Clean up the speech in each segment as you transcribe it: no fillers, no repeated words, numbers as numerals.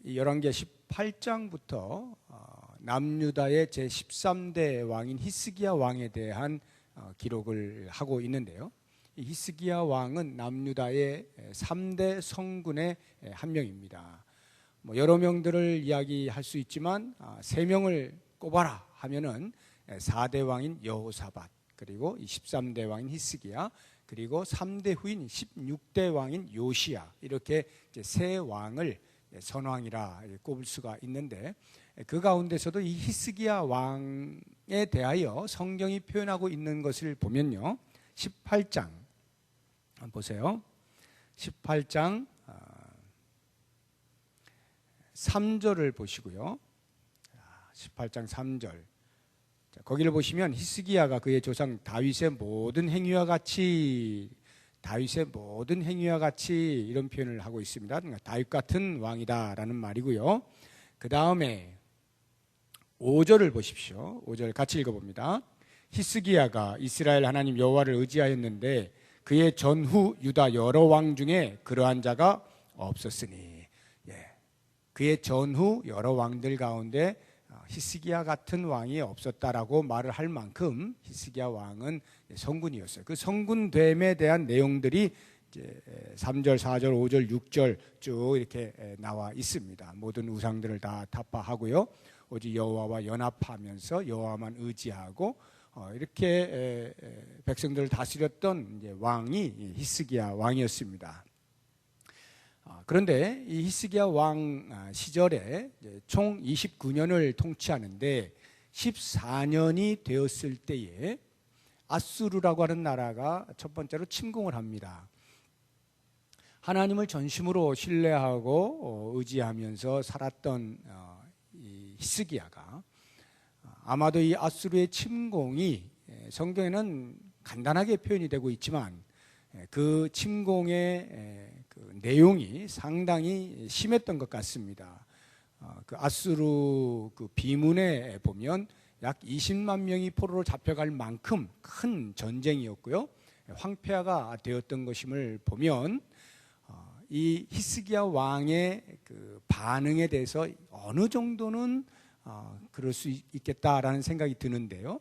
이 열왕기하 18장부터 남유다의 제13대 왕인 히스기야 왕에 대한 기록을 하고 있는데요. 이 히스기야 왕은 남유다의 3대 성군의 한 명입니다. 여러 명들을 이야기할 수 있지만 3명을 꼽아라 하면은 4대 왕인 여호사밧, 그리고 13대 왕인 히스기야, 그리고 3대 후인 16대 왕인 요시야, 이렇게 세 왕을 선왕이라 꼽을 수가 있는데, 그 가운데서도 이 히스기야 왕에 대하여 성경이 표현하고 있는 것을 보면요, 18장 보세요. 18장 3절을 보시고요. 18장 3절, 거기를 보시면 히스기야가 그의 조상 다윗의 모든 행위와 같이 이런 표현을 하고 있습니다. 그러니까 다윗 같은 왕이다라는 말이고요. 그 다음에 5절을 보십시오. 5절 같이 읽어봅니다. 히스기야가 이스라엘 하나님 여호와를 의지하였는데 그의 전후 유다 여러 왕 중에 그러한 자가 없었으니, 그의 전후 여러 왕들 가운데 히스기야 같은 왕이 없었다라고 말을 할 만큼 히스기야 왕은 성군이었어요. 그 성군됨에 대한 내용들이 이제 3절, 4절, 5절, 6절 쭉 이렇게 나와 있습니다. 모든 우상들을 다 타파하고요, 오직 여호와와 연합하면서 여호와만 의지하고 이렇게 백성들을 다스렸던 이제 왕이 히스기야 왕이었습니다. 그런데 이 히스기야 왕 시절에 총 29년을 통치하는데 14년이 되었을 때에 아수르라고 하는 나라가 첫 번째로 침공을 합니다. 하나님을 전심으로 신뢰하고 의지하면서 살았던 이 히스기야가 아마도 이 아수르의 침공이 성경에는 간단하게 표현이 되고 있지만 그 침공의 그 내용이 상당히 심했던 것 같습니다. 그 아수르 그 비문에 보면 약 20만 명이 포로로 잡혀갈 만큼 큰 전쟁이었고요, 황폐화가 되었던 것임을 보면 이 히스기야 왕의 그 반응에 대해서 어느 정도는 그럴 수 있겠다라는 생각이 드는데요.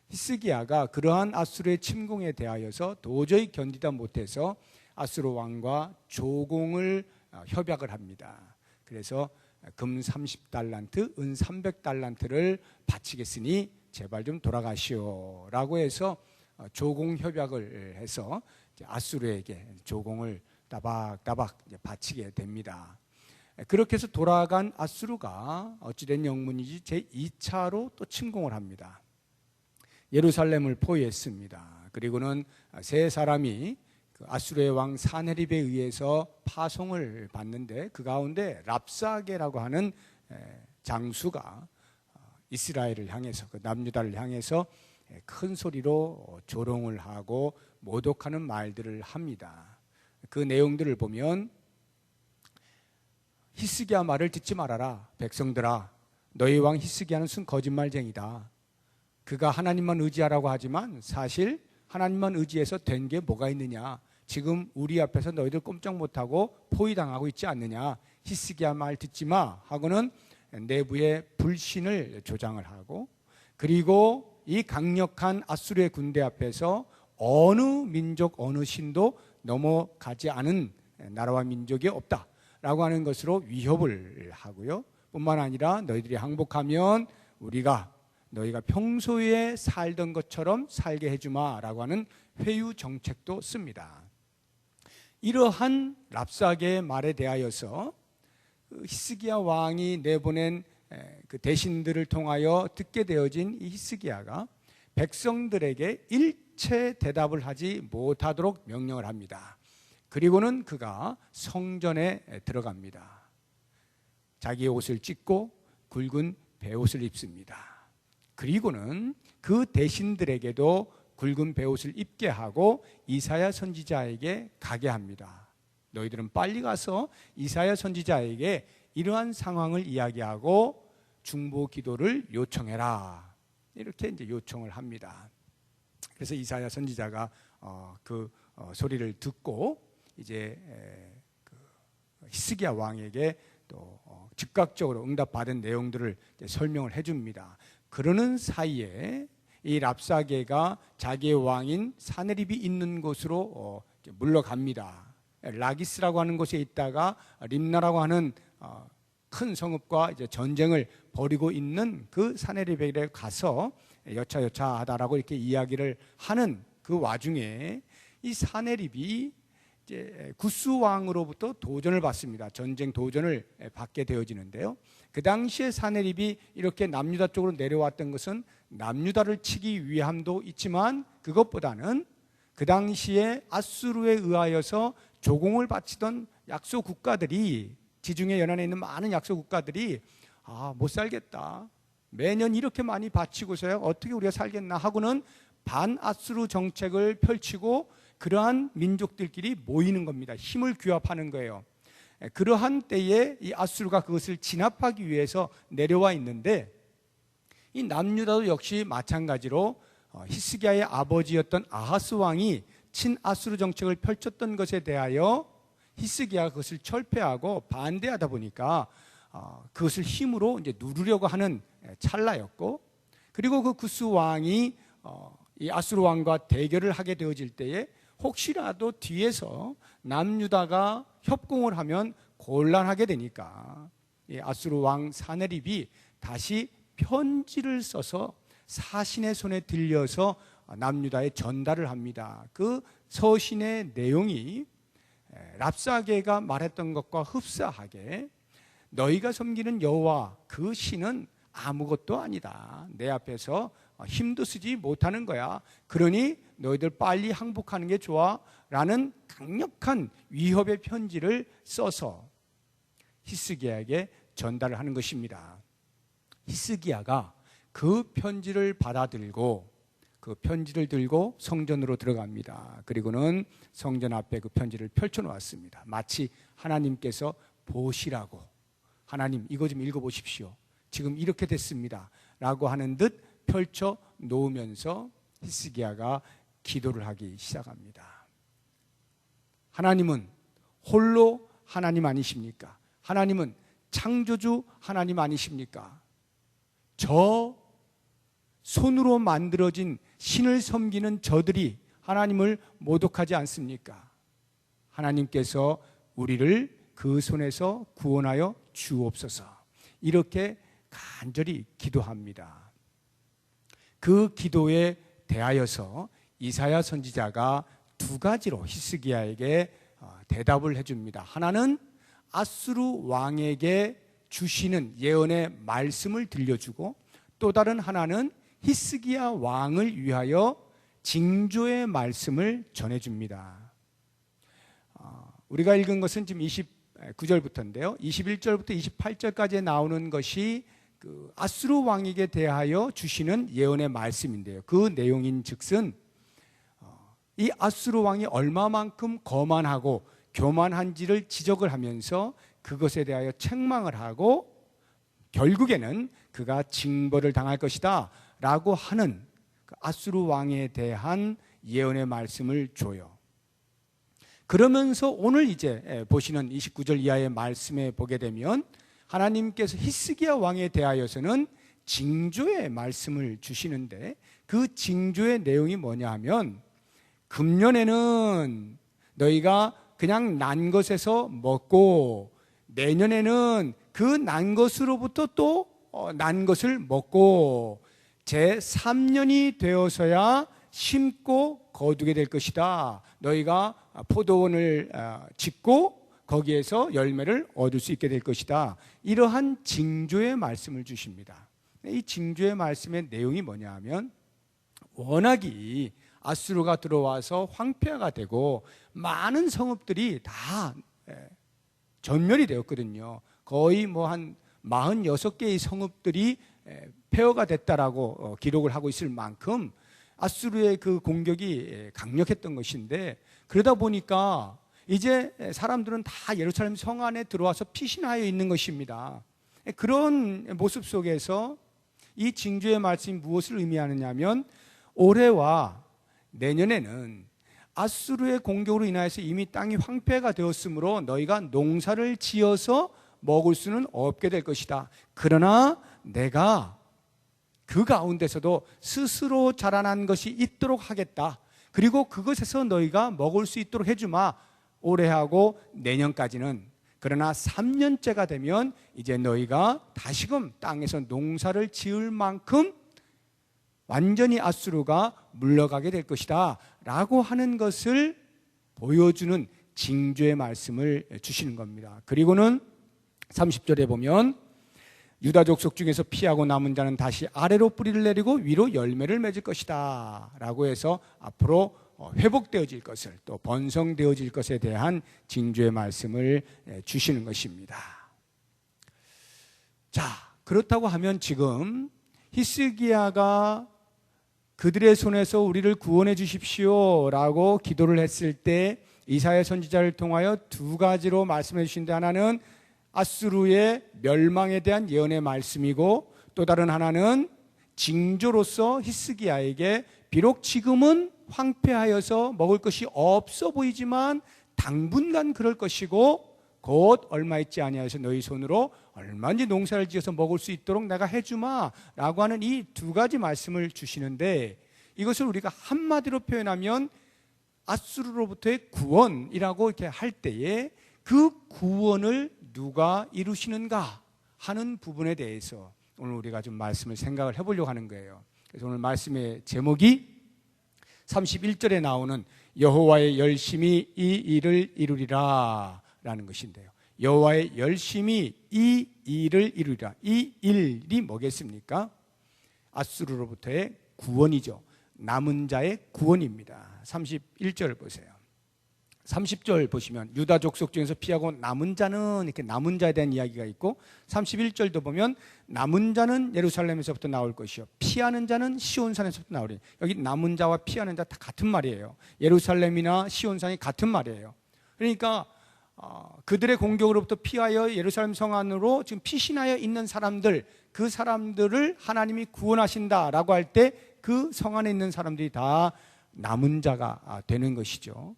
히스기야가 그러한 아수르의 침공에 대하여서 도저히 견디다 못해서 아수르 왕과 조공을 협약을 합니다. 그래서 금 30달란트, 은 300달란트를 바치겠으니 제발 좀 돌아가시오라고 해서 조공 협약을 해서 아수르에게 조공을 따박따박 바치게 됩니다. 그렇게 해서 돌아간 아수르가 어찌된 영문인지 제2차로 또 침공을 합니다. 예루살렘을 포위했습니다. 그리고는 세 사람이 그 아수르의 왕 사네립에 의해서 파송을 받는데, 그 가운데 랍사게라고 하는 장수가 이스라엘을 향해서, 그 남유다를 향해서 큰 소리로 조롱을 하고 모독하는 말들을 합니다. 그 내용들을 보면 히스기야 말을 듣지 말아라. 백성들아, 너희 왕 히스기야는 순 거짓말쟁이다. 그가 하나님만 의지하라고 하지만 사실 하나님만 의지해서 된 게 뭐가 있느냐. 지금 우리 앞에서 너희들 꼼짝 못하고 포위당하고 있지 않느냐. 히스기야 말 듣지 마 하고는 내부에 불신을 조장을 하고, 그리고 이 강력한 아수르의 군대 앞에서 어느 민족 어느 신도 넘어가지 않은 나라와 민족이 없다라고 하는 것으로 위협을 하고요, 뿐만 아니라 너희들이 항복하면 우리가 너희가 평소에 살던 것처럼 살게 해주마라고 하는 회유 정책도 씁니다. 이러한 랍사게의 말에 대하여서 히스기야 왕이 내보낸 그 대신들을 통하여 듣게 되어진 이 히스기야가 백성들에게 일체 대답을 하지 못하도록 명령을 합니다. 그리고는 그가 성전에 들어갑니다. 자기의 옷을 찢고 굵은 베옷을 입습니다. 그리고는 그 대신들에게도 굵은 베옷을 입게 하고 이사야 선지자에게 가게 합니다. 너희들은 빨리 가서 이사야 선지자에게 이러한 상황을 이야기하고 중보 기도를 요청해라. 이렇게 이제 요청을 합니다. 그래서 이사야 선지자가 그 소리를 듣고 이제 히스기야 왕에게 또 즉각적으로 응답받은 내용들을 설명을 해줍니다. 그러는 사이에 이 랍사게가 자기의 왕인 사네립이 있는 곳으로 물러갑니다. 라기스라고 하는 곳에 있다가 림나라고 하는 큰 성읍과 이제 전쟁을 벌이고 있는 그 사네립에게 가서 여차여차하다라고 이렇게 이야기를 하는 그 와중에 이 사네립이 이제 구스 왕으로부터 도전을 받습니다. 전쟁 도전을 받게 되어지는데요. 그 당시에 사네립이 이렇게 남유다 쪽으로 내려왔던 것은 남유다를 치기 위함도 있지만 그것보다는 그 당시에 아수르에 의하여서 조공을 바치던 약소 국가들이, 지중해 연안에 있는 많은 약소 국가들이 못 살겠다, 매년 이렇게 많이 바치고서야 어떻게 우리가 살겠나 하고는 반아수르 정책을 펼치고 그러한 민족들끼리 모이는 겁니다. 힘을 규합하는 거예요. 그러한 때에 이 아수르가 그것을 진압하기 위해서 내려와 있는데, 이 남유다도 역시 마찬가지로 히스기야의 아버지였던 아하스 왕이 친아수르 정책을 펼쳤던 것에 대하여 히스기야가 그것을 철폐하고 반대하다 보니까 그것을 힘으로 이제 누르려고 하는 찰나였고, 그리고 그 구스 왕이 이 아수르 왕과 대결을 하게 되어질 때에 혹시라도 뒤에서 남유다가 협공을 하면 곤란하게 되니까 이 아수르 왕 사네립이 다시 편지를 써서 사신의 손에 들려서 남유다에 전달을 합니다. 그 서신의 내용이 랍사게가 말했던 것과 흡사하게 너희가 섬기는 여호와 그 신은 아무것도 아니다. 내 앞에서 힘도 쓰지 못하는 거야. 그러니 너희들 빨리 항복하는 게 좋아. 라는 강력한 위협의 편지를 써서 히스기야에게 전달을 하는 것입니다. 히스기야가 그 편지를 받아들고 그 편지를 들고 성전으로 들어갑니다. 그리고는 성전 앞에 그 편지를 펼쳐놓았습니다. 마치 하나님께서 보시라고, 하나님 이거 좀 읽어보십시오, 지금 이렇게 됐습니다 라고 하는 듯 펼쳐 놓으면서 히스기야가 기도를 하기 시작합니다. 하나님은 홀로 하나님 아니십니까? 하나님은 창조주 하나님 아니십니까? 저 손으로 만들어진 신을 섬기는 저들이 하나님을 모독하지 않습니까? 하나님께서 우리를 그 손에서 구원하여 주옵소서. 이렇게 간절히 기도합니다. 그 기도에 대하여서 이사야 선지자가 두 가지로 히스기야에게 대답을 해줍니다. 하나는 아수르 왕에게 주시는 예언의 말씀을 들려주고, 또 다른 하나는 히스기야 왕을 위하여 징조의 말씀을 전해줍니다. 우리가 읽은 것은 지금 29절부터인데요. 21절부터 28절까지 나오는 것이 그 아수르 왕에게 대하여 주시는 예언의 말씀인데요. 그 내용인 즉슨 이 아수르 왕이 얼마만큼 거만하고 교만한지를 지적을 하면서 그것에 대하여 책망을 하고 결국에는 그가 징벌을 당할 것이다 라고 하는 아수르 왕에 대한 예언의 말씀을 줘요. 그러면서 오늘 이제 보시는 29절 이하의 말씀에 보게 되면 하나님께서 히스기야 왕에 대하여서는 징조의 말씀을 주시는데, 그 징조의 내용이 뭐냐 하면, 금년에는 너희가 그냥 난 것에서 먹고 내년에는 그 난 것으로부터 또 난 것을 먹고 제3년이 되어서야 심고 거두게 될 것이다. 너희가 포도원을 짓고 거기에서 열매를 얻을 수 있게 될 것이다. 이러한 징조의 말씀을 주십니다. 이 징조의 말씀의 내용이 뭐냐 하면, 워낙이 아수르가 들어와서 황폐화가 되고 많은 성읍들이 다 전멸이 되었거든요. 거의 뭐 한 46개의 성읍들이 폐허가 됐다라고 기록을 하고 있을 만큼 아수르의 그 공격이 강력했던 것인데, 그러다 보니까 이제 사람들은 다 예루살렘 성 안에 들어와서 피신하여 있는 것입니다. 그런 모습 속에서 이 징조의 말씀이 무엇을 의미하느냐 하면, 올해와 내년에는 아수르의 공격으로 인하여서 이미 땅이 황폐가 되었으므로 너희가 농사를 지어서 먹을 수는 없게 될 것이다. 그러나 내가 그 가운데서도 스스로 자라난 것이 있도록 하겠다. 그리고 그것에서 너희가 먹을 수 있도록 해주마. 올해하고 내년까지는. 그러나 3년째가 되면 이제 너희가 다시금 땅에서 농사를 지을 만큼 완전히 앗수르가 물러가게 될 것이다 라고 하는 것을 보여주는 징조의 말씀을 주시는 겁니다. 그리고는 30절에 보면 유다 족속 중에서 피하고 남은 자는 다시 아래로 뿌리를 내리고 위로 열매를 맺을 것이다 라고 해서 앞으로 회복되어질 것을, 또 번성되어질 것에 대한 징조의 말씀을 주시는 것입니다. 자, 그렇다고 하면 지금 히스기야가 그들의 손에서 우리를 구원해 주십시오 라고 기도를 했을 때 이사야 선지자를 통하여 두 가지로 말씀해 주신데, 하나는 앗수르의 멸망에 대한 예언의 말씀이고, 또 다른 하나는 징조로서 히스기야에게 비록 지금은 황폐하여서 먹을 것이 없어 보이지만 당분간 그럴 것이고 곧 얼마 있지 아니하여서 너희 손으로 얼마든지 농사를 지어서 먹을 수 있도록 내가 해주마 라고 하는 이 두 가지 말씀을 주시는데, 이것을 우리가 한마디로 표현하면 앗수르로부터의 구원이라고 이렇게 할 때에 그 구원을 누가 이루시는가 하는 부분에 대해서 오늘 우리가 좀 말씀을 생각을 해보려고 하는 거예요. 그래서 오늘 말씀의 제목이 31절에 나오는 여호와의 열심히 이 일을 이루리라 라는 것인데요. 여호와의 열심히 이 일을 이루리라. 이 일이 뭐겠습니까? 앗수르로부터의 구원이죠. 남은 자의 구원입니다. 31절 보세요. 30절 보시면 유다 족속 중에서 피하고 남은 자는, 이렇게 남은 자에 대한 이야기가 있고, 31절도 보면 남은 자는 예루살렘에서부터 나올 것이요 피하는 자는 시온산에서부터 나오리. 여기 남은 자와 피하는 자 다 같은 말이에요. 예루살렘이나 시온산이 같은 말이에요. 그러니까 그들의 공격으로부터 피하여 예루살렘 성 안으로 지금 피신하여 있는 사람들, 그 사람들을 하나님이 구원하신다라고 할 때 그 성 안에 있는 사람들이 다 남은 자가 되는 것이죠.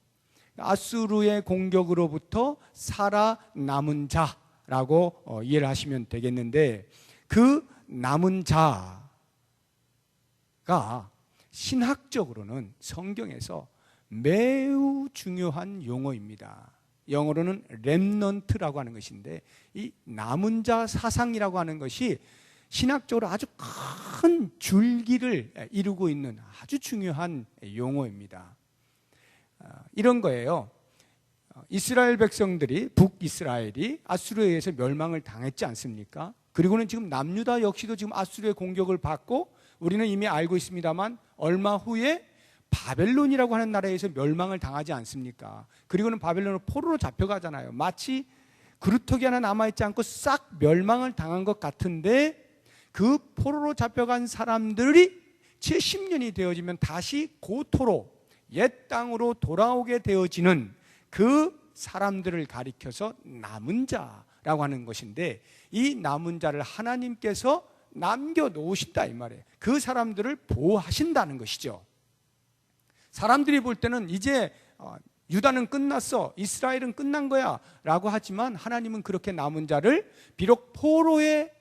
앗수르의 공격으로부터 살아남은 자라고 이해를 하시면 되겠는데, 그 남은 자가 신학적으로는 성경에서 매우 중요한 용어입니다. 영어로는 렘넌트라고 하는 것인데, 이 남은 자 사상이라고 하는 것이 신학적으로 아주 큰 줄기를 이루고 있는 아주 중요한 용어입니다. 이런 거예요. 이스라엘 백성들이, 북이스라엘이 앗수르에 의해서 멸망을 당했지 않습니까? 그리고는 지금 남유다 역시도 지금 앗수르의 공격을 받고, 우리는 이미 알고 있습니다만 얼마 후에 바벨론이라고 하는 나라에서 멸망을 당하지 않습니까? 그리고는 바벨론으로 포로로 잡혀가잖아요. 마치 그루터기 하나 남아있지 않고 싹 멸망을 당한 것 같은데, 그 포로로 잡혀간 사람들이 70년이 되어지면 다시 고토로 옛 땅으로 돌아오게 되어지는 그 사람들을 가리켜서 남은 자라고 하는 것인데, 이 남은 자를 하나님께서 남겨놓으신다 이 말이에요. 그 사람들을 보호하신다는 것이죠. 사람들이 볼 때는 이제 유다는 끝났어, 이스라엘은 끝난 거야 라고 하지만, 하나님은 그렇게 남은 자를 비록 포로의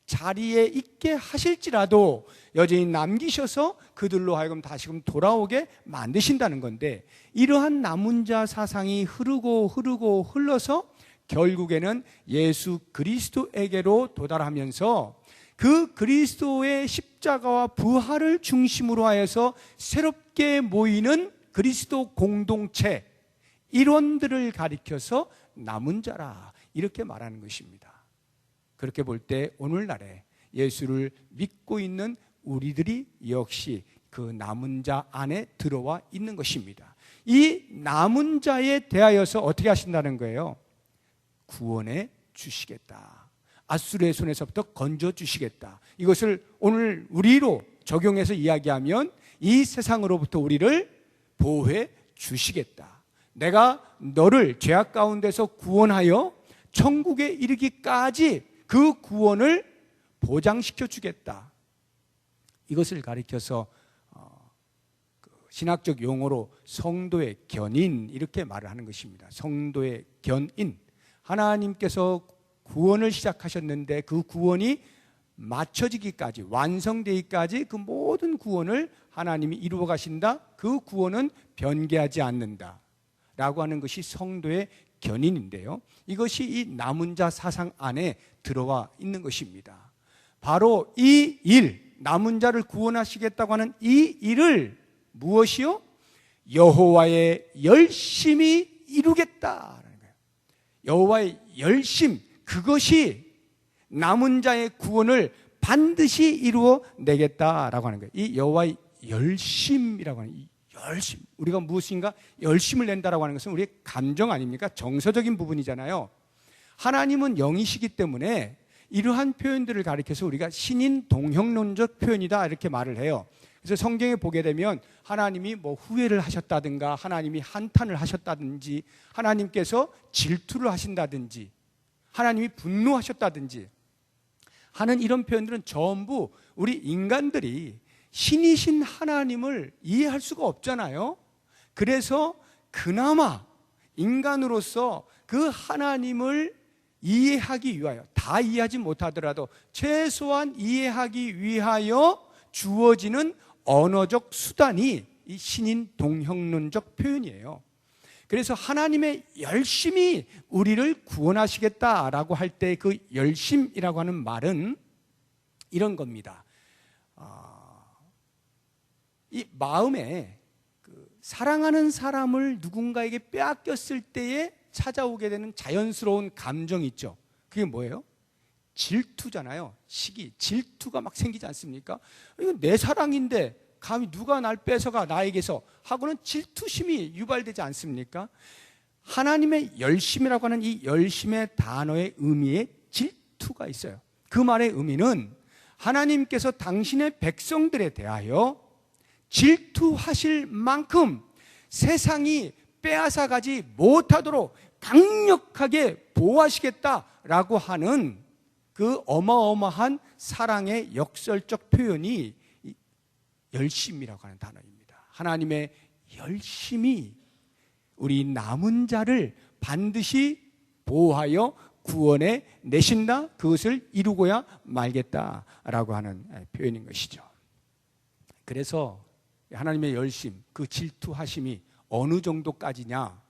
자리에 있게 하실지라도 여전히 남기셔서 그들로 하여금 다시금 돌아오게 만드신다는 건데, 이러한 남은 자 사상이 흐르고 흘러서 결국에는 예수 그리스도에게로 도달하면서 그 그리스도의 십자가와 부활을 중심으로 하여서 새롭게 모이는 그리스도 공동체, 일원들을 가리켜서 남은 자라 이렇게 말하는 것입니다. 그렇게 볼 때 오늘날에 예수를 믿고 있는 우리들이 역시 그 남은 자 안에 들어와 있는 것입니다. 이 남은 자에 대하여서 어떻게 하신다는 거예요? 구원해 주시겠다. 앗수르의 손에서부터 건져 주시겠다. 이것을 오늘 우리로 적용해서 이야기하면 이 세상으로부터 우리를 보호해 주시겠다. 내가 너를 죄악 가운데서 구원하여 천국에 이르기까지 그 구원을 보장시켜 주겠다. 이것을 가리켜서 신학적 용어로 성도의 견인 이렇게 말을 하는 것입니다. 성도의 견인, 하나님께서 구원을 시작하셨는데 그 구원이 맞춰지기까지, 완성되기까지 그 모든 구원을 하나님이 이루어 가신다. 그 구원은 변개하지 않는다 라고 하는 것이 성도의 견인인데요, 이것이 이 남은 자 사상 안에 들어와 있는 것입니다. 바로 이 일, 남은 자를 구원하시겠다고 하는 이 일을 무엇이요? 여호와의 열심히 이루겠다라는 거예요. 여호와의 열심, 그것이 남은 자의 구원을 반드시 이루어 내겠다라고 하는 거예요. 이 여호와의 열심이라고 하는 이 열심, 우리가 무엇인가 열심을 낸다라고 하는 것은 우리의 감정 아닙니까? 정서적인 부분이잖아요. 하나님은 영이시기 때문에 이러한 표현들을 가리켜서 우리가 신인 동형론적 표현이다 이렇게 말을 해요. 그래서 성경에 보게 되면 하나님이 뭐 후회를 하셨다든가, 하나님이 한탄을 하셨다든지, 하나님께서 질투를 하신다든지, 하나님이 분노하셨다든지 하는 이런 표현들은 전부 우리 인간들이 신이신 하나님을 이해할 수가 없잖아요. 그래서 그나마 인간으로서 그 하나님을 이해하기 위하여, 다 이해하지 못하더라도 최소한 이해하기 위하여 주어지는 언어적 수단이 이 신인 동형론적 표현이에요. 그래서 하나님의 열심히 우리를 구원하시겠다라고 할 때 그 열심이라고 하는 말은 이런 겁니다. 이 마음에 사랑하는 사람을 누군가에게 빼앗겼을 때에 찾아오게 되는 자연스러운 감정이 있죠. 그게 뭐예요? 질투잖아요. 시기, 질투가 막 생기지 않습니까? 이거 내 사랑인데 감히 누가 날 뺏어가 나에게서 하고는 질투심이 유발되지 않습니까? 하나님의 열심이라고 하는 이 열심의 단어의 의미에 질투가 있어요. 그 말의 의미는 하나님께서 당신의 백성들에 대하여 질투하실 만큼 세상이 빼앗아가지 못하도록 강력하게 보호하시겠다라고 하는 그 어마어마한 사랑의 역설적 표현이 열심이라고 하는 단어입니다. 하나님의 열심이 우리 남은 자를 반드시 보호하여 구원해 내신다, 그것을 이루고야 말겠다라고 하는 표현인 것이죠. 그래서 하나님의 열심, 그 질투하심이 어느 정도까지냐,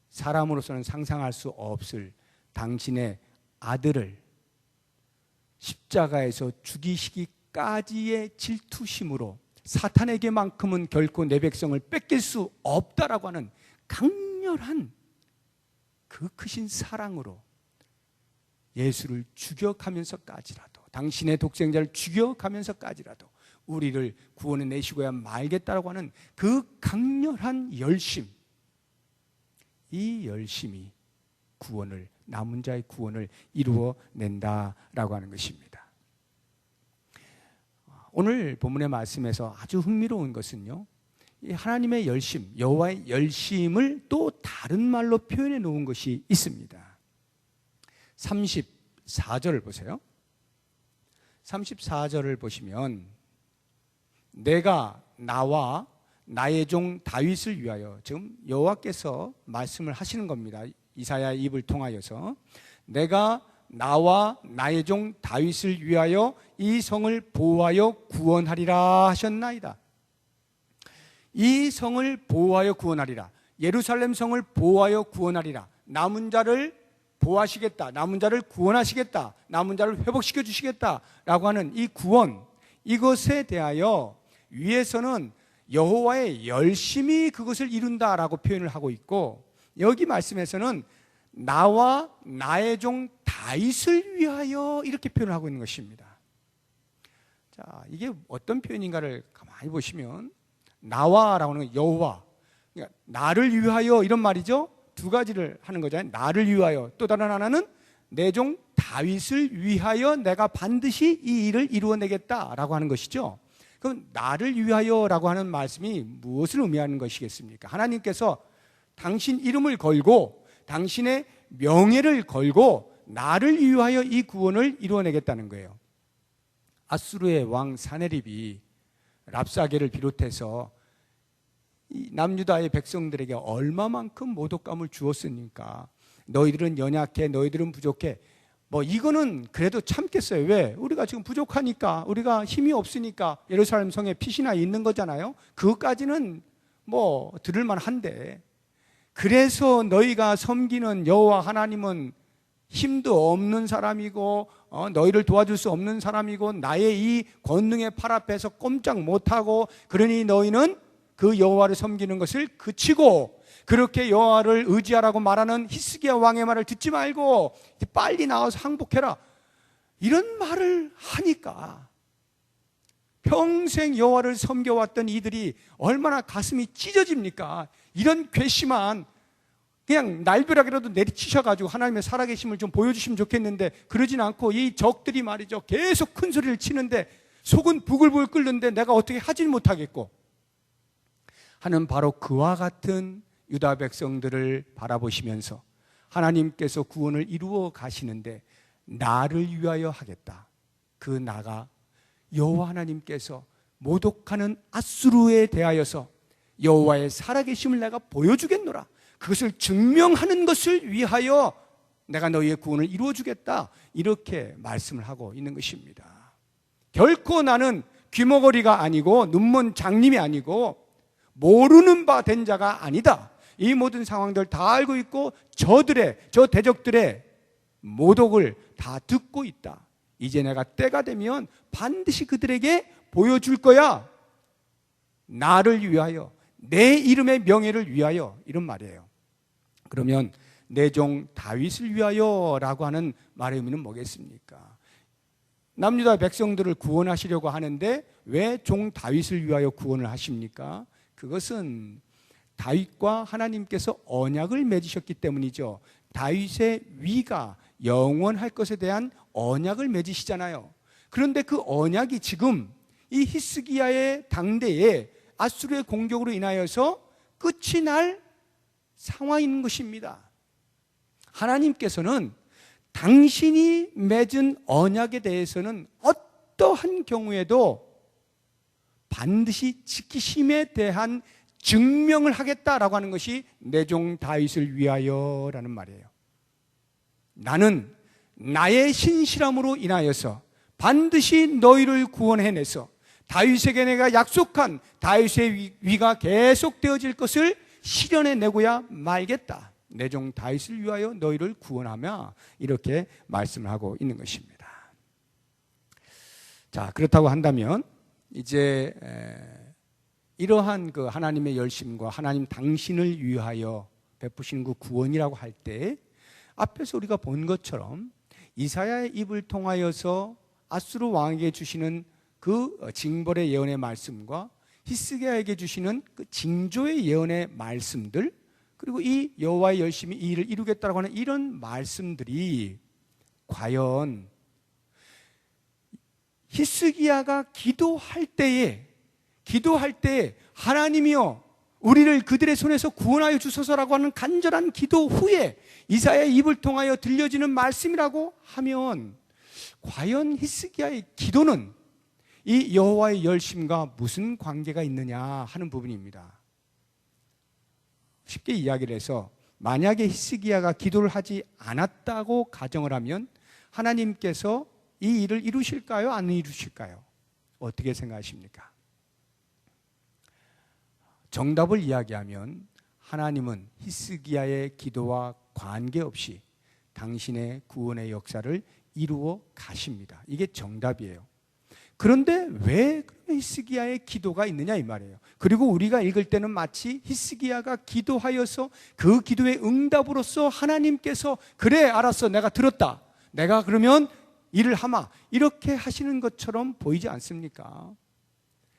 사람으로서는 상상할 수 없을 당신의 아들을 십자가에서 죽이시기까지의 질투심으로 사탄에게만큼은 결코 내 백성을 뺏길 수 없다라고 하는 강렬한 그 크신 사랑으로 예수를 죽여가면서까지라도, 당신의 독생자를 죽여가면서까지라도 우리를 구원해 내시고야 말겠다라고 하는 그 강렬한 열심, 이 열심이 구원을, 남은 자의 구원을 이루어 낸다라고 하는 것입니다. 오늘 본문의 말씀에서 아주 흥미로운 것은요, 이 하나님의 열심, 여호와의 열심을 또 다른 말로 표현해 놓은 것이 있습니다. 34절을 보세요. 34절을 보시면 내가 나와 나의 종 다윗을 위하여, 지금 여호와께서 말씀을 하시는 겁니다. 이사야의 입을 통하여서 내가 나와 나의 종 다윗을 위하여 이 성을 보호하여 구원하리라 하셨나이다. 이 성을 보호하여 구원하리라, 예루살렘 성을 보호하여 구원하리라, 남은 자를 보호하시겠다, 남은 자를 구원하시겠다, 남은 자를 회복시켜 주시겠다라고 하는 이 구원, 이것에 대하여 위에서는 여호와의 열심이 그것을 이룬다라고 표현을 하고 있고, 여기 말씀에서는 나와 나의 종 다윗을 위하여 이렇게 표현을 하고 있는 것입니다. 자, 이게 어떤 표현인가를 가만히 보시면, 나와라고 하는 여호와, 그러니까 나를 위하여 이런 말이죠. 두 가지를 하는 거잖아요. 나를 위하여, 또 다른 하나는 내 종 다윗을 위하여 내가 반드시 이 일을 이루어내겠다라고 하는 것이죠. 그럼 나를 위하여라고 하는 말씀이 무엇을 의미하는 것이겠습니까? 하나님께서 당신 이름을 걸고 당신의 명예를 걸고 나를 위하여 이 구원을 이루어내겠다는 거예요. 아수르의 왕 사네립이 랍사게를 비롯해서 이 남유다의 백성들에게 얼마만큼 모독감을 주었습니까? 너희들은 연약해, 너희들은 부족해. 뭐 이거는 그래도 참겠어요. 왜? 우리가 지금 부족하니까, 우리가 힘이 없으니까 예루살렘 성에 핏이나 있는 거잖아요. 그것까지는 뭐 들을 만한데, 그래서 너희가 섬기는 여호와 하나님은 힘도 없는 사람이고 너희를 도와줄 수 없는 사람이고 나의 이 권능의 팔 앞에서 꼼짝 못하고, 그러니 너희는 그 여호와를 섬기는 것을 그치고 그렇게 여호와를 의지하라고 말하는 히스기야 왕의 말을 듣지 말고 빨리 나와서 항복해라, 이런 말을 하니까 평생 여호와를 섬겨왔던 이들이 얼마나 가슴이 찢어집니까? 이런 괘씸한, 그냥 날벼락이라도 내리치셔가지고 하나님의 살아계심을 좀 보여주시면 좋겠는데 그러진 않고 이 적들이 말이죠, 계속 큰 소리를 치는데 속은 부글부글 끓는데 내가 어떻게 하질 못하겠고 하는, 바로 그와 같은 유다 백성들을 바라보시면서 하나님께서 구원을 이루어 가시는데 나를 위하여 하겠다. 그 나가 여호와 하나님께서 모독하는 앗수르에 대하여서 여호와의 살아계심을 내가 보여주겠노라. 그것을 증명하는 것을 위하여 내가 너희의 구원을 이루어주겠다, 이렇게 말씀을 하고 있는 것입니다. 결코 나는 귀머거리가 아니고 눈먼 장님이 아니고 모르는 바 된 자가 아니다. 이 모든 상황들 다 알고 있고 저 대적들의 모독을 다 듣고 있다. 이제 내가 때가 되면 반드시 그들에게 보여줄 거야. 나를 위하여, 내 이름의 명예를 위하여, 이런 말이에요. 그러면 내 종 다윗을 위하여라고 하는 말의 의미는 뭐겠습니까? 남유다 백성들을 구원하시려고 하는데 왜 종 다윗을 위하여 구원을 하십니까? 그것은 다윗과 하나님께서 언약을 맺으셨기 때문이죠. 다윗의 위가 영원할 것에 대한 언약을 맺으시잖아요. 그런데 그 언약이 지금 이 히스기야의 당대에 앗수르의 공격으로 인하여서 끝이 날 상황인 것입니다. 하나님께서는 당신이 맺은 언약에 대해서는 어떠한 경우에도 반드시 지키심에 대한 증명을 하겠다라고 하는 것이 내 종 다윗을 위하여라는 말이에요. 나는 나의 신실함으로 인하여서 반드시 너희를 구원해내서 다윗에게 내가 약속한 다윗의 위가 계속되어질 것을 실현해내고야 말겠다. 내 종 다윗을 위하여 너희를 구원하며, 이렇게 말씀을 하고 있는 것입니다. 자, 그렇다고 한다면 이제 이러한 그 하나님의 열심과 하나님 당신을 위하여 베푸시는 그 구원이라고 할 때 앞에서 우리가 본 것처럼 이사야의 입을 통하여서 앗수르 왕에게 주시는 그 징벌의 예언의 말씀과 히스기야에게 주시는 그 징조의 예언의 말씀들, 그리고 이 여호와의 열심히 이 일을 이루겠다라고 하는 이런 말씀들이 과연 히스기야가 기도할 때에 하나님이여 우리를 그들의 손에서 구원하여 주소서라고 하는 간절한 기도 후에 이사야의 입을 통하여 들려지는 말씀이라고 하면 과연 히스기야의 기도는 이 여호와의 열심과 무슨 관계가 있느냐 하는 부분입니다. 쉽게 이야기를 해서 만약에 히스기야가 기도를 하지 않았다고 가정을 하면 하나님께서 이 일을 이루실까요? 안 이루실까요? 어떻게 생각하십니까? 정답을 이야기하면 하나님은 히스기야의 기도와 관계없이 당신의 구원의 역사를 이루어 가십니다. 이게 정답이에요. 그런데 왜 히스기야의 기도가 있느냐 이 말이에요. 그리고 우리가 읽을 때는 마치 히스기야가 기도하여서 그 기도의 응답으로서 하나님께서 그래 알았어 내가 들었다, 내가 그러면 일을 하마, 이렇게 하시는 것처럼 보이지 않습니까?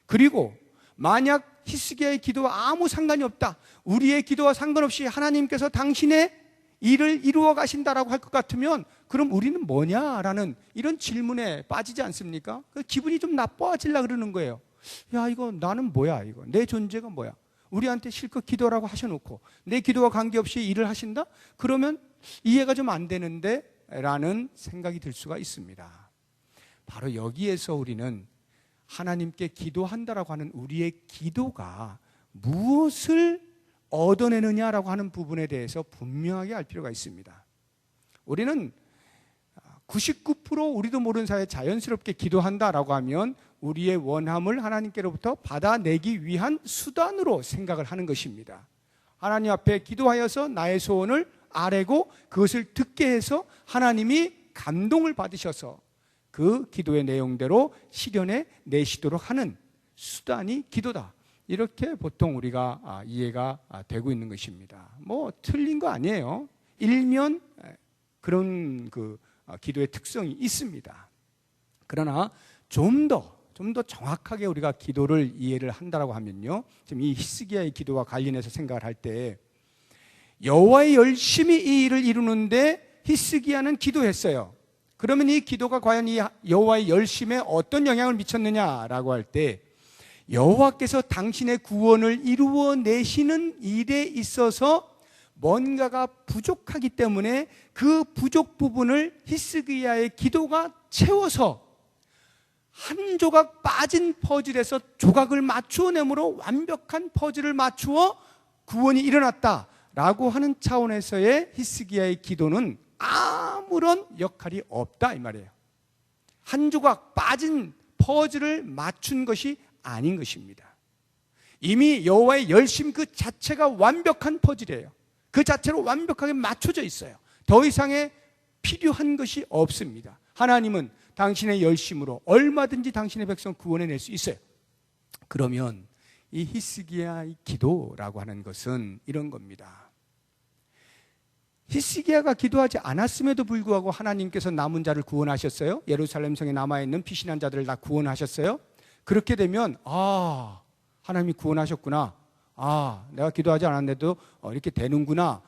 그리고 만약 히스기야의 기도와 아무 상관이 없다, 우리의 기도와 상관없이 하나님께서 당신의 일을 이루어 가신다라고 할 것 같으면 그럼 우리는 뭐냐라는 이런 질문에 빠지지 않습니까? 기분이 좀 나빠지려고 그러는 거예요. 야, 이거 나는 뭐야, 이거 내 존재가 뭐야, 우리한테 실컷 기도라고 하셔놓고 내 기도와 관계없이 일을 하신다? 그러면 이해가 좀 안 되는데 라는 생각이 들 수가 있습니다. 바로 여기에서 우리는 하나님께 기도한다라고 하는 우리의 기도가 무엇을 얻어내느냐라고 하는 부분에 대해서 분명하게 알 필요가 있습니다. 우리는 99% 우리도 모르는 사이에 자연스럽게 기도한다라고 하면 우리의 원함을 하나님께로부터 받아내기 위한 수단으로 생각을 하는 것입니다. 하나님 앞에 기도하여서 나의 소원을 아뢰고 그것을 듣게 해서 하나님이 감동을 받으셔서 그 기도의 내용대로 실현해 내시도록 하는 수단이 기도다. 이렇게 보통 우리가 이해가 되고 있는 것입니다. 뭐 틀린 거 아니에요. 일면 그런 기도의 특성이 있습니다. 그러나 좀 더 정확하게 우리가 기도를 이해를 한다라고 하면요, 지금 이 히스기야의 기도와 관련해서 생각을 할 때 여호와의 열심히 이 일을 이루는데 히스기야는 기도했어요. 그러면 이 기도가 과연 이 여호와의 열심에 어떤 영향을 미쳤느냐라고 할 때, 여호와께서 당신의 구원을 이루어내시는 일에 있어서 뭔가가 부족하기 때문에 그 부족 부분을 히스기야의 기도가 채워서 한 조각 빠진 퍼즐에서 조각을 맞추어 내므로 완벽한 퍼즐을 맞추어 구원이 일어났다라고 하는 차원에서의 히스기야의 기도는 아무런 역할이 없다 이 말이에요. 한 조각 빠진 퍼즐을 맞춘 것이 아닌 것입니다. 이미 여호와의 열심 그 자체가 완벽한 퍼즐이에요. 그 자체로 완벽하게 맞춰져 있어요. 더 이상의 필요한 것이 없습니다. 하나님은 당신의 열심으로 얼마든지 당신의 백성 구원해낼 수 있어요. 그러면 이 히스기야의 기도라고 하는 것은 이런 겁니다. 히스기야가 기도하지 않았음에도 불구하고 하나님께서 남은 자를 구원하셨어요. 예루살렘 성에 남아있는 피신한 자들을 다 구원하셨어요. 그렇게 되면 하나님이 구원하셨구나, 내가 기도하지 않았는데도 이렇게 되는구나.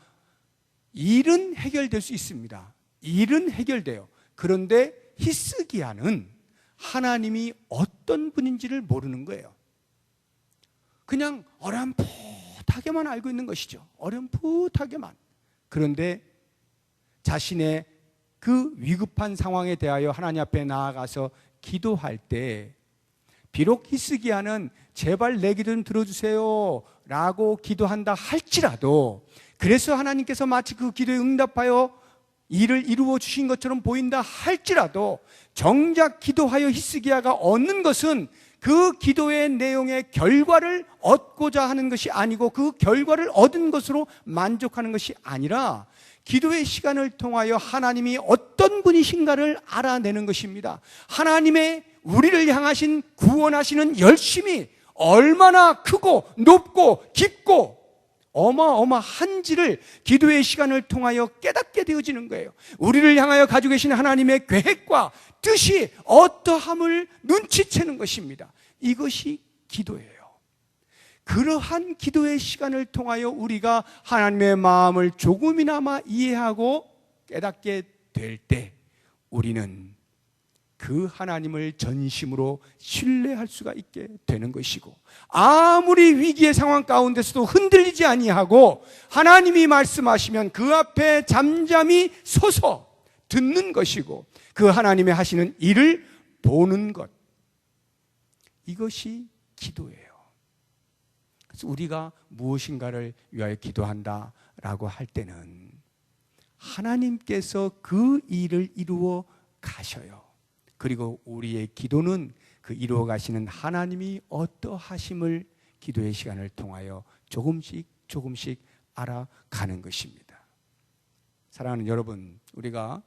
일은 해결될 수 있습니다. 일은 해결돼요. 그런데 히스기야는 하나님이 어떤 분인지를 모르는 거예요. 그냥 어렴풋하게만 알고 있는 것이죠. 어렴풋하게만. 그런데 자신의 그 위급한 상황에 대하여 하나님 앞에 나아가서 기도할 때, 비록 히스기야는 제발 내 기도 좀 들어주세요 라고 기도한다 할지라도, 그래서 하나님께서 마치 그 기도에 응답하여 일을 이루어 주신 것처럼 보인다 할지라도, 정작 기도하여 히스기야가 얻는 것은 그 기도의 내용의 결과를 얻고자 하는 것이 아니고, 그 결과를 얻은 것으로 만족하는 것이 아니라 기도의 시간을 통하여 하나님이 어떤 분이신가를 알아내는 것입니다. 하나님의 우리를 향하신 구원하시는 열심이 얼마나 크고 높고 깊고 어마어마한지를 기도의 시간을 통하여 깨닫게 되어지는 거예요. 우리를 향하여 가지고 계신 하나님의 계획과 뜻이 어떠함을 눈치채는 것입니다. 이것이 기도예요. 그러한 기도의 시간을 통하여 우리가 하나님의 마음을 조금이나마 이해하고 깨닫게 될 때, 우리는 그 하나님을 전심으로 신뢰할 수가 있게 되는 것이고, 아무리 위기의 상황 가운데서도 흔들리지 아니하고 하나님이 말씀하시면 그 앞에 잠잠히 서서 듣는 것이고, 그 하나님의 하시는 일을 보는 것, 이것이 기도예요. 그래서 우리가 무엇인가를 위하여 기도한다라고 할 때는 하나님께서 그 일을 이루어 가셔요. 그리고 우리의 기도는 그 이루어 가시는 하나님이 어떠하심을 기도의 시간을 통하여 조금씩 알아가는 것입니다. 사랑하는 여러분, 우리가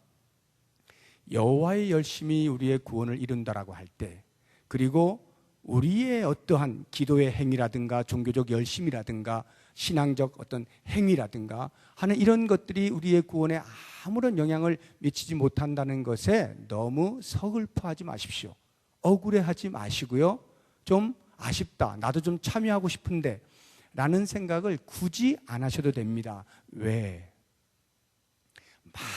여호와의 열심이 우리의 구원을 이룬다라고 할 때, 그리고 우리의 어떠한 기도의 행위라든가 종교적 열심이라든가 신앙적 어떤 행위라든가 하는 이런 것들이 우리의 구원에 아무런 영향을 미치지 못한다는 것에 너무 서글퍼하지 마십시오. 억울해하지 마시고요. 좀 아쉽다, 나도 좀 참여하고 싶은데 라는 생각을 굳이 안 하셔도 됩니다. 왜?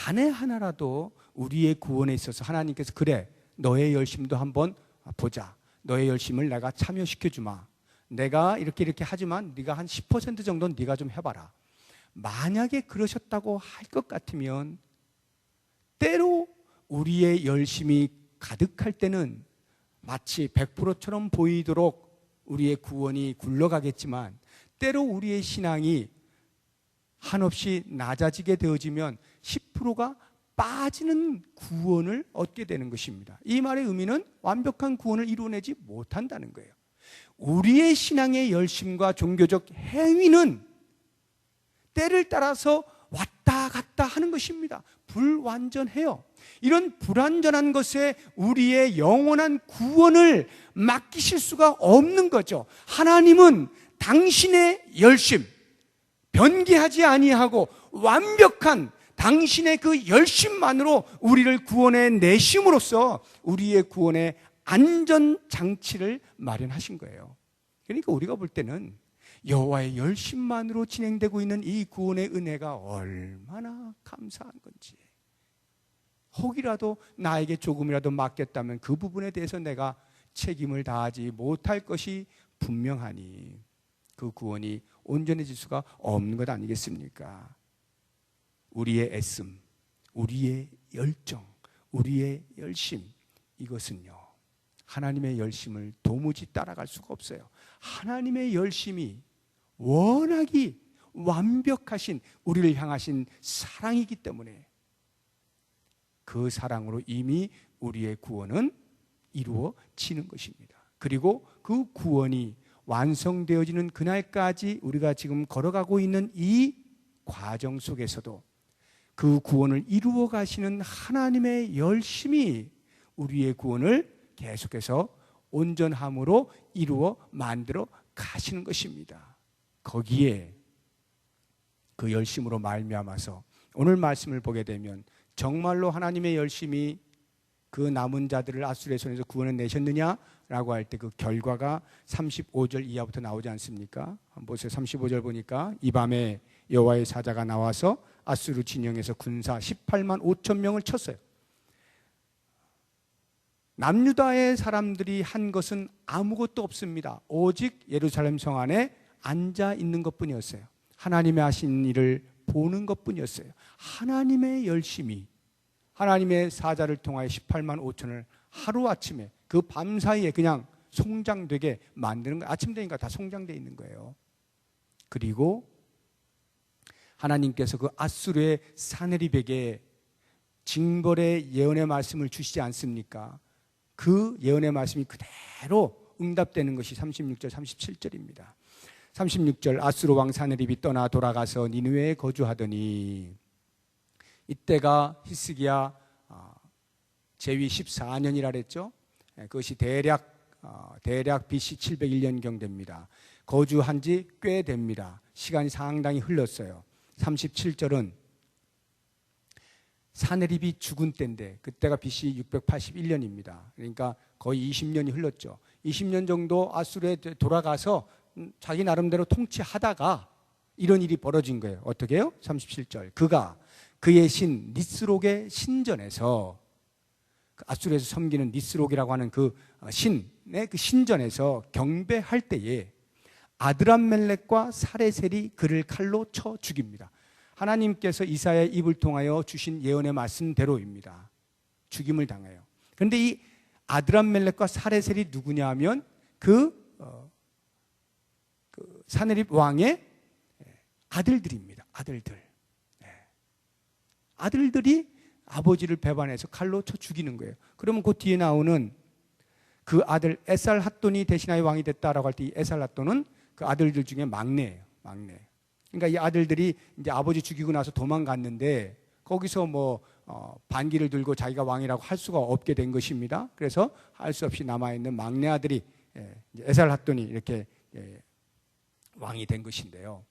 만에 하나라도 우리의 구원에 있어서 하나님께서 그래, 너의 열심도 한번 보자, 너의 열심을 내가 참여시켜주마, 내가 이렇게 하지만 네가 한 10% 정도는 네가 좀 해봐라, 만약에 그러셨다고 할 것 같으면, 때로 우리의 열심이 가득할 때는 마치 100%처럼 보이도록 우리의 구원이 굴러가겠지만, 때로 우리의 신앙이 한없이 낮아지게 되어지면 10%가 빠지는 구원을 얻게 되는 것입니다. 이 말의 의미는 완벽한 구원을 이루어내지 못한다는 거예요. 우리의 신앙의 열심과 종교적 행위는 때를 따라서 왔다 갔다 하는 것입니다. 불완전해요. 이런 불완전한 것에 우리의 영원한 구원을 맡기실 수가 없는 거죠. 하나님은 당신의 열심, 변개하지 아니하고 완벽한 당신의 그 열심만으로 우리를 구원해 내심으로써 우리의 구원의 안전장치를 마련하신 거예요. 그러니까 우리가 볼 때는 여호와의 열심만으로 진행되고 있는 이 구원의 은혜가 얼마나 감사한 건지, 혹이라도 나에게 조금이라도 맡겼다면 그 부분에 대해서 내가 책임을 다하지 못할 것이 분명하니 그 구원이 온전해질 수가 없는 것 아니겠습니까? 우리의 애씀, 우리의 열정, 우리의 열심, 이것은요 하나님의 열심을 도무지 따라갈 수가 없어요. 하나님의 열심이 워낙이 완벽하신 우리를 향하신 사랑이기 때문에 그 사랑으로 이미 우리의 구원은 이루어지는 것입니다. 그리고 그 구원이 완성되어지는 그날까지 우리가 지금 걸어가고 있는 이 과정 속에서도 그 구원을 이루어 가시는 하나님의 열심이 우리의 구원을 계속해서 온전함으로 이루어 만들어 가시는 것입니다. 거기에 그 열심으로 말미암아서 오늘 말씀을 보게 되면 정말로 하나님의 열심이 그 남은 자들을 아수르의 손에서 구원해 내셨느냐라고 할 때 그 결과가 35절 이하부터 나오지 않습니까? 한번 보세요. 35절 보니까 이 밤에 여호와의 사자가 나와서 아수르 진영에서 군사 18만 5천 명을 쳤어요. 남유다의 사람들이 한 것은 아무것도 없습니다. 오직 예루살렘 성 안에 앉아 있는 것뿐이었어요. 하나님의 하신 일을 보는 것뿐이었어요. 하나님의 열심이 하나님의 사자를 통하여 18만 5천을 하루아침에 그 밤사이에 그냥 송장되게 만드는 거예요. 아침 되니까 다 송장되어 있는 거예요. 그리고 하나님께서 그 아수르의 사네립에게 징벌의 예언의 말씀을 주시지 않습니까? 그 예언의 말씀이 그대로 응답되는 것이 36절, 37절입니다. 36절 아수르 왕 사네립이 떠나 돌아가서 니느웨에 거주하더니 이때가 히스기야 제위 14년이라 그랬죠. 그것이 대략 BC 701년경 됩니다. 거주한 지 꽤 됩니다. 시간이 상당히 흘렀어요. 37절은 사네립이 죽은 때인데 그때가 BC 681년입니다. 그러니까 거의 20년이 흘렀죠. 20년 정도 아수르에 돌아가서 자기 나름대로 통치하다가 이런 일이 벌어진 거예요. 어떻게 해요? 37절 그가 그의 신 니스록의 신전에서 아수르에서 섬기는 니스록이라고 하는 그 신의 그 신전에서 경배할 때에 아드람멜렉과 사레셀이 그를 칼로 쳐 죽입니다. 하나님께서 이사야의 입을 통하여 주신 예언의 말씀대로입니다. 죽임을 당해요. 그런데 이 아드람멜렉과 사레셀이 누구냐 하면 그 사네립 왕의 아들들입니다. 아들들이 아버지를 배반해서 칼로 쳐 죽이는 거예요. 그러면 그 뒤에 나오는 그 아들 에살핫돈이 대신하여 왕이 됐다라고 할 때 이 에살핫돈은 그 아들들 중에 막내예요. 그러니까 이 아들들이 이제 아버지 죽이고 나서 도망갔는데 거기서 뭐 반기를 들고 자기가 왕이라고 할 수가 없게 된 것입니다. 그래서 할 수 없이 남아있는 막내 아들이 에살핫돈이 이렇게 왕이 된 것인데요.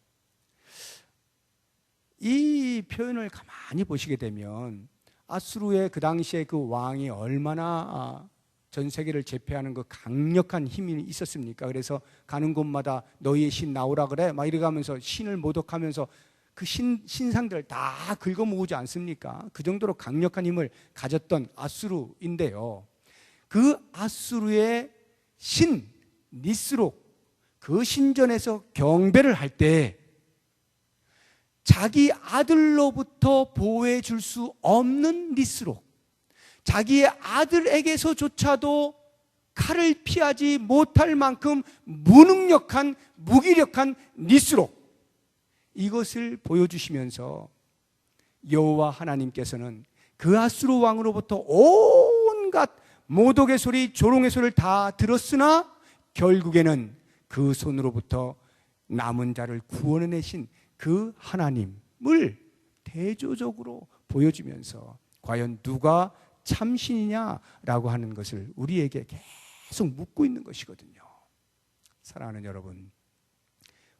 이 표현을 가만히 보시게 되면 아수르의 그 당시에 그 왕이 얼마나 전 세계를 제패하는 그 강력한 힘이 있었습니까? 그래서 가는 곳마다 너희의 신 나오라 그래 막 이래가면서 신을 모독하면서 그 신상들을 다 긁어 모으지 않습니까? 그 정도로 강력한 힘을 가졌던 아수르인데요. 그 아수르의 신 니스록 그 신전에서 경배를 할 때 자기 아들로부터 보호해 줄 수 없는 니스록, 자기의 아들에게서조차도 칼을 피하지 못할 만큼 무능력한, 무기력한 니스로 이것을 보여주시면서 여호와 하나님께서는 그 아수르 왕으로부터 온갖 모독의 소리, 조롱의 소리를 다 들었으나 결국에는 그 손으로부터 남은 자를 구원해내신 그 하나님을 대조적으로 보여주면서 과연 누가 참신이냐라고 하는 것을 우리에게 계속 묻고 있는 것이거든요. 사랑하는 여러분,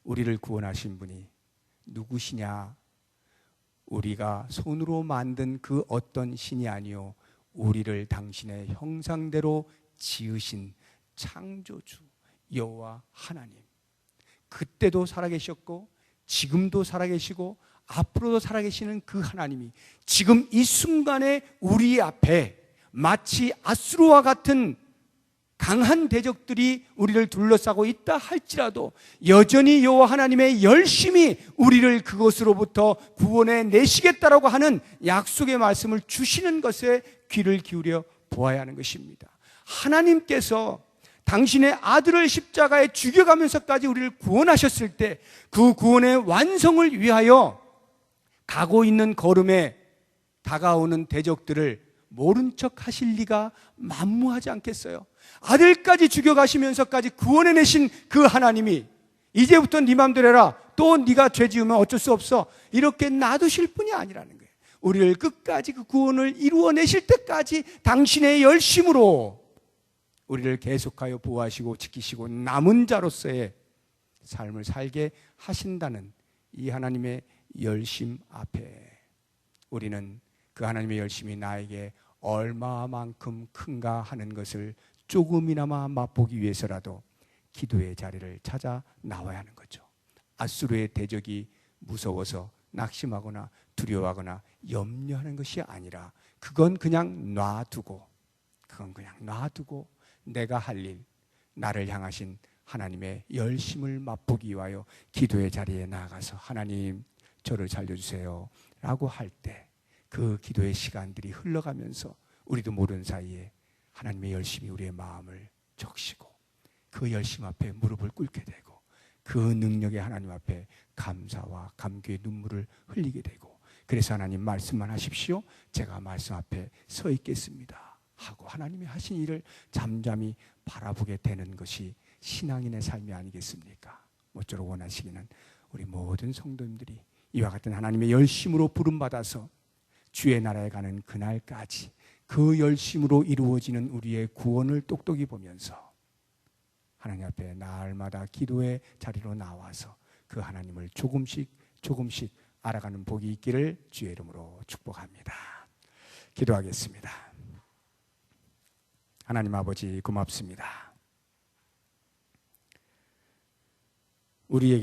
우리를 구원하신 분이 누구시냐? 우리가 손으로 만든 그 어떤 신이 아니요, 우리를 당신의 형상대로 지으신 창조주 여호와 하나님. 그때도 살아계셨고 지금도 살아계시고 앞으로도 살아계시는 그 하나님이 지금 이 순간에 우리 앞에 마치 아수르와 같은 강한 대적들이 우리를 둘러싸고 있다 할지라도 여전히 여호와 하나님의 열심히 우리를 그것으로부터 구원해 내시겠다라고 하는 약속의 말씀을 주시는 것에 귀를 기울여 보아야 하는 것입니다. 하나님께서 당신의 아들을 십자가에 죽여가면서까지 우리를 구원하셨을 때 그 구원의 완성을 위하여 가고 있는 걸음에 다가오는 대적들을 모른 척 하실 리가 만무하지 않겠어요? 아들까지 죽여가시면서까지 구원해내신 그 하나님이 이제부터 네 맘대로 해라, 또 네가 죄 지으면 어쩔 수 없어, 이렇게 놔두실 분이 아니라는 거예요. 우리를 끝까지 그 구원을 이루어내실 때까지 당신의 열심으로 우리를 계속하여 보호하시고 지키시고 남은 자로서의 삶을 살게 하신다는 이 하나님의 열심 앞에 우리는 그 하나님의 열심이 나에게 얼마만큼 큰가 하는 것을 조금이나마 맛보기 위해서라도 기도의 자리를 찾아 나와야 하는 거죠. 아수르의 대적이 무서워서 낙심하거나 두려워하거나 염려하는 것이 아니라 그건 그냥 놔두고 내가 할 일, 나를 향하신 하나님의 열심을 맛보기 위하여 기도의 자리에 나아가서 하나님 저를 살려주세요 라고 할 때 그 기도의 시간들이 흘러가면서 우리도 모르는 사이에 하나님의 열심이 우리의 마음을 적시고 그 열심 앞에 무릎을 꿇게 되고 그 능력의 하나님 앞에 감사와 감격의 눈물을 흘리게 되고, 그래서 하나님 말씀만 하십시오, 제가 말씀 앞에 서 있겠습니다 하고 하나님이 하신 일을 잠잠히 바라보게 되는 것이 신앙인의 삶이 아니겠습니까? 모쪼록 원하시기는 우리 모든 성도님들이 이와 같은 하나님의 열심으로 부름받아서 주의 나라에 가는 그날까지 그 열심으로 이루어지는 우리의 구원을 똑똑히 보면서 하나님 앞에 날마다 기도의 자리로 나와서 그 하나님을 조금씩 알아가는 복이 있기를 주의 이름으로 축복합니다. 기도하겠습니다. 하나님 아버지 고맙습니다. 우리에게